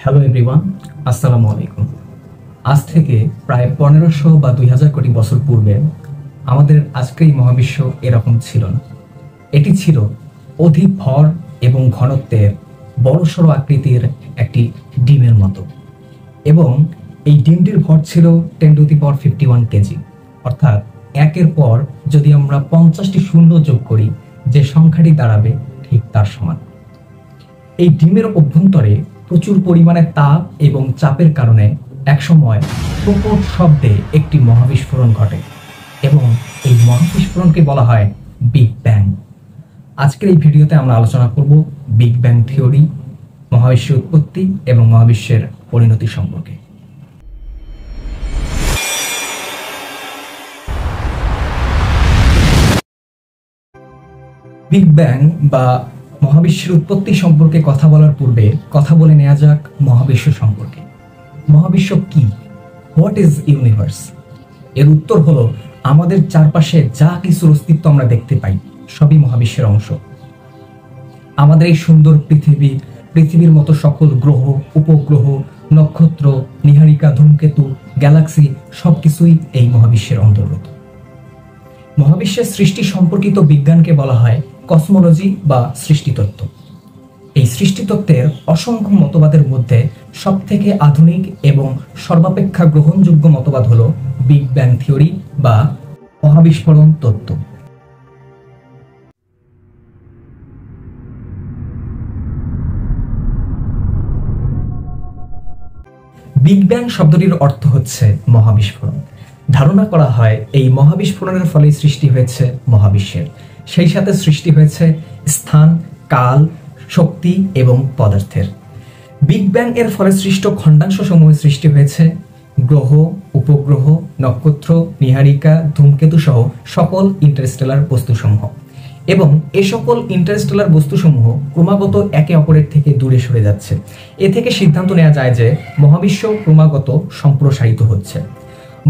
Hello everyone, আসসালামু আলাইকুম। আজ থেকে প্রায় 1500 বা 2000 কোটি বছর পূর্বে আমাদের আজকের এই মহাবিশ্ব এরকম ছিল না। এটি ছিল অধিক ভর এবং ঘনত্বের বড়সড় আকৃতির একটি ডিমের মতো, এবং এই ডিমটির ভর ছিল 10⁻51 কেজি, অর্থাৎ একের পর যদি আমরা 50টি শূন্য যোগ করি, যে সংখ্যাটি দাঁড়াবে ঠিক তার সমান। এই ডিমের অভ্যন্তরে প্রচুর পরিমাণে তাপ এবং চাপের কারণে একসময় প্রকট শব্দে একটি মহাবিস্ফোরণ ঘটে, এবং এই মহাবিস্ফোরণকে বলা হয় বিগ ব্যাং। আজকের এই ভিডিওতে আমরা আলোচনা করব বিগ ব্যাং থিওরি, মহাবিশ্বের উৎপত্তি এবং মহাবিশ্বের পরিণতি সম্পর্কে। বিগ ব্যাং বা মহাবিশ্বের উৎপত্তি সম্পর্কে কথা বলার পূর্বে কথা বলে নেওয়া যাক মহাবিশ্ব সম্পর্কে। মহাবিশ্ব কি? What is universe? এর উত্তর হলো, আমাদের চারপাশে যা কিছুর অস্তিত্ব আমরা দেখতে পাই সবই মহাবিশ্বের অংশ। আমাদের এই সুন্দর পৃথিবীর মতো সকল গ্রহ, উপগ্রহ, নক্ষত্র, নীহারিকা, ধূমকেতু, গ্যালাক্সি সবকিছুই এই মহাবিশ্বের অন্তর্গত। মহাবিশ্বের সৃষ্টি সম্পর্কিত বিজ্ঞানকে বলা হয় কসমোলজি বা সৃষ্টিতত্ত্ব। এই সৃষ্টিতত্ত্বের অসংখ্য মতবাদের মধ্যে সবথেকে আধুনিক এবং সর্বাপেক্ষা গ্রহণযোগ্য মতবাদ হলো বিগ ব্যাং থিওরি বা মহাবিস্ফোরণ তত্ত্ব। বিগ ব্যাং শব্দটির অর্থ হচ্ছে মহাবিস্ফোরণ। ধারণা করা হয় এই মহাবিস্ফোরণের ফলে সৃষ্টি হয়েছে মহাবিশ্বের, সেই সাথে সৃষ্টি হয়েছে স্থান, কাল, শক্তি এবং পদার্থের। বিগ ব্যাং এর ফলে সৃষ্ট খণ্ডাংশ সমূহে সৃষ্টি হয়েছে গ্রহ, উপগ্রহ, নক্ষত্র, নীহারিকা, ধূমকেতু সহ সকল ইন্টারস্টেলার বস্তুসমূহ, এবং এ সকল ইন্টারস্টেলার বস্তুসমূহ ক্রমাগত একে অপরের থেকে দূরে সরে যাচ্ছে। এ থেকে সিদ্ধান্ত নেওয়া যায় যে মহাবিশ্ব ক্রমাগত সম্প্রসারিত হচ্ছে।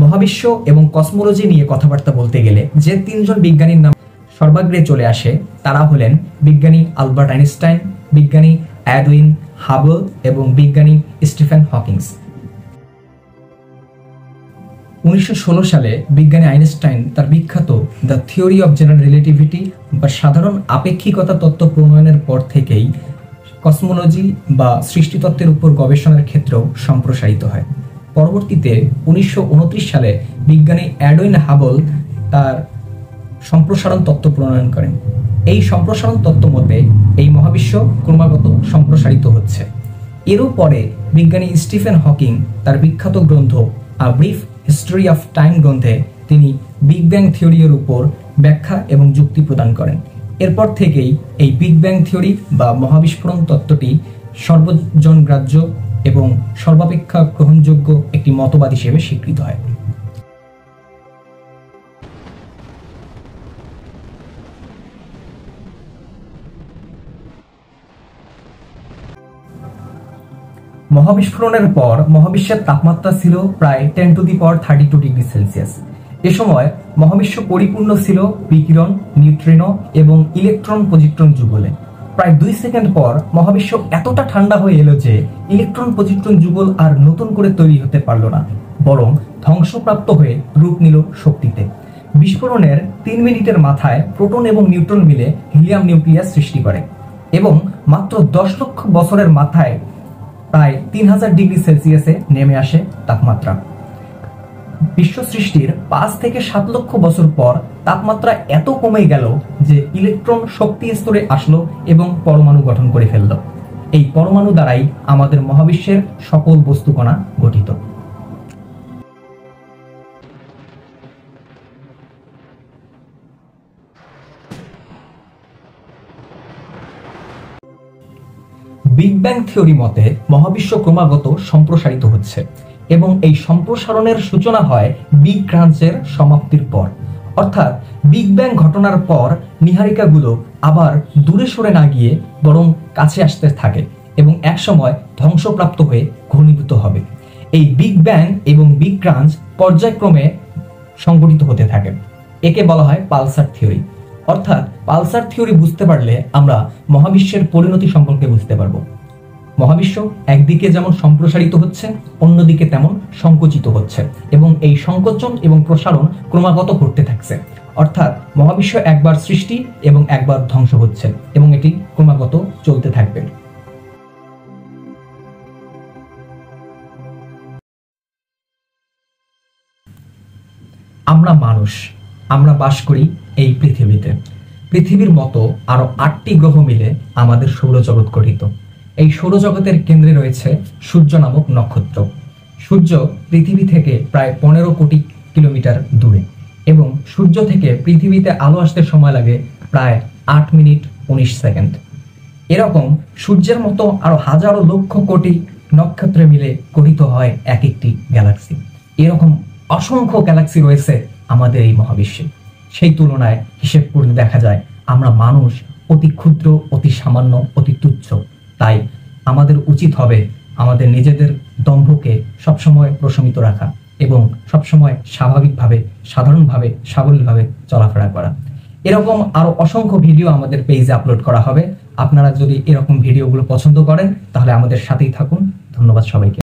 মহাবিশ্ব এবং কসমোলজি নিয়ে কথাবার্তা বলতে গেলে যে তিনজন বিজ্ঞানীর নাম সর্বাগ্রে চলে আসে তারা হলেন বিজ্ঞানী আলবার্ট আইনস্টাইন, বিজ্ঞানী এডউইন হাবল এবং বিজ্ঞানী স্টিফেন হকিংস। 1916 সালে বিজ্ঞানী আইনস্টাইন তার বিখ্যাত the theory of general relativity বা সাধারণ আপেক্ষিকতা তত্ত্ব প্রণয়নের পর থেকেই কসমোলজি বা সৃষ্টিতত্ত্বের উপর গবেষণার ক্ষেত্রেও সম্প্রসারিত হয়। পরবর্তীতে 1929 সালে বিজ্ঞানী এডউইন হাবল তার সম্প্রসারণ তত্ত্ব প্রণয়ন করেন। এই সম্প্রসারণ তত্ত্ব মতে এই মহাবিশ্ব ক্রমাগত সম্প্রসারিত হচ্ছে। এরও পরে বিজ্ঞানী স্টিফেন হকিং তার বিখ্যাত গ্রন্থ a brief history of time গ্রন্থে তিনি বিগ ব্যাং থিওরির উপর ব্যাখ্যা এবং যুক্তি প্রদান করেন। এরপর থেকেই এই বিগ ব্যাং থিওরি বা মহাবিস্ফোরণ তত্ত্বটি সর্বজনগ্রাহ্য এবং সর্বাপেক্ষা গ্রহণযোগ্য একটি মতবাদ হিসেবে স্বীকৃত হয়। মহাবিস্ফোরণের পর মহাবিশ্বের তাপমাত্রা ছিল প্রায় 10⁻32 ডিগ্রি সেলসিয়াস। এ সময় মহাবিশ্ব পরিপূর্ণ ছিল বিকিরণ, নিউট্রিনো এবং ইলেকট্রন পজিট্রন যুগলে। প্রায় 2 সেকেন্ড পর মহাবিশ্ব এতটা ঠান্ডা হয়ে এলো যে ইলেকট্রন পজিট্রন যুগল আর নতুন করে তৈরি হতে পারল না, বরং ধ্বংসপ্রাপ্ত হয়ে রূপ নিল শক্তিতে। বিস্ফোরণের 3 মিনিটের মাথায় প্রোটন এবং নিউট্রন মিলে হিলিয়াম নিউক্লিয়াস সৃষ্টি করে, এবং মাত্র 10 লক্ষ বছরের মাথায় প্রায় 3000 ডিগ্রি সেলসিয়াসে নেমে আসে তাপমাত্রা। বিশ্ব সৃষ্টির 5 থেকে 7 লক্ষ বছর পর তাপমাত্রা এত কমে গেল যে ইলেকট্রন শক্তি স্তরে আসলো এবং পরমাণু গঠন করে ফেলল। এই পরমাণু দ্বারাই আমাদের মহাবিশ্বের সকল বস্তুকণা গঠিত। বিগ ব্যাং থিওরি মতে মহাবিশ্ব ক্রমাগত সম্প্রসারিত হচ্ছে, এবং এই সম্প্রসারণের সূচনা হয় বিগ ক্রাঞ্চের সমাপ্তির পর। অর্থাৎ বিগ ব্যাং ঘটনার পর নীহারিকাগুলো আবার দূরে সরে না গিয়ে বরং কাছে আসতে থাকে এবং একসময় ধ্বংসপ্রাপ্ত হয়ে ঘনীভূত হবে। এই বিগ ব্যাং এবং বিগ ক্রাঞ্চ পর্যায়ক্রমে সংঘটিত হতে থাকে। একে বলা হয় পালসার থিওরি। অর্থাৎ পালসার থিওরি বুঝতে পারলে আমরা মহাবিশ্বের পরিণতি সম্পর্কে বুঝতে পারবো। মহাবিশ্ব একদিকে যেমন সম্প্রসারিত হচ্ছে, অন্যদিকে তেমন সংকুচিত হচ্ছে, এবং এই সংকোচন এবং প্রসারণ ক্রমাগত ঘটতে থাকছে। অর্থাৎ মহাবিশ্ব একবার সৃষ্টি এবং একবার ধ্বংস হচ্ছে, এবং এটি ক্রমাগত চলতে থাকবে। আমরা মানুষ, আমরা বাস করি এই পৃথিবীতে। পৃথিবীর মতো আরো 8টি গ্রহ মিলে আমাদের সৌরজগৎ গঠিত। এই সৌরজগতের কেন্দ্রে রয়েছে সূর্য নামক নক্ষত্র। সূর্য পৃথিবী থেকে প্রায় 15 কোটি কিলোমিটার দূরে, এবং সূর্য থেকে পৃথিবীতে আলো আসতে সময় লাগে প্রায় 8 মিনিট 19 সেকেন্ড। এরকম সূর্যের মতো আরো হাজারো লক্ষ কোটি নক্ষত্র মিলে গঠিত হয় এক একটি গ্যালাক্সি। এরকম অসংখ্য গ্যালাক্সি রয়েছে আমাদের এই মহাবিশ্বে। সেই তুলনায় হিসেব করলে দেখা যায় আমরা মানুষ অতি ক্ষুদ্র, অতি সামান্য, অতি তুচ্ছ। তাই আমাদের উচিত হবে আমাদের নিজেদের দম্ভকে সবসময় প্রশমিত রাখা এবং সবসময় স্বাভাবিকভাবে, সাধারণভাবে, সাবলীলভাবে চলাফেরা করা। এরকম আরো অসংখ্য ভিডিও আমাদের পেজে আপলোড করা হবে। আপনারা যদি এরকম ভিডিওগুলো পছন্দ করেন তাহলে আমাদের সাথেই থাকুন। ধন্যবাদ সবাইকে।